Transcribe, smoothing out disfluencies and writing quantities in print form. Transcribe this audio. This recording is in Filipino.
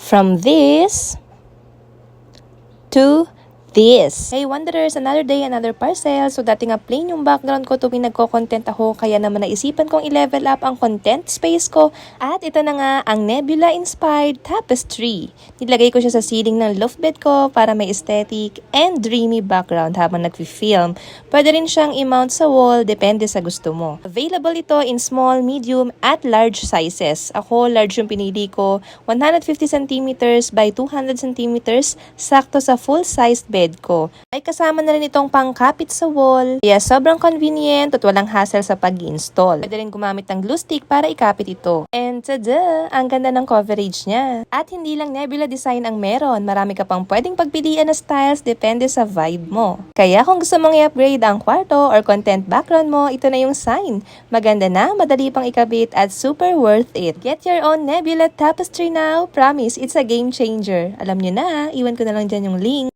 From this to this. Hey Wanderers, another day, another parcel. So dati nga plain yung background ko tuwing nagko-content ako, kaya naman naisipan kong i-level up ang content space ko. At ito na nga ang Nebula-inspired tapestry. Nilagay ko siya sa ceiling ng loft bed ko para may aesthetic and dreamy background habang nag-film. Pwede rin siyang i-mount sa wall, depende sa gusto mo. Available ito in small, medium, at large sizes. Ako, large yung pinili ko, 150 cm by 200 cm, sakto sa full-sized bed ko. Ay kasama na rin itong pangkapit sa wall, kaya sobrang convenient at walang hassle sa pag-install. Pwede rin gumamit ng glue stick para ikapit ito. And tada! Ang ganda ng coverage niya. At hindi lang Nebula design ang meron, marami ka pang pwedeng pagpilian na styles depende sa vibe mo. Kaya kung gusto mong i-upgrade ang kwarto or content background mo, ito na yung sign. Maganda na, madali pang ikabit at super worth it. Get your own Nebula tapestry now. Promise, it's a game changer. Alam nyo na, iwan ko na lang dyan yung link.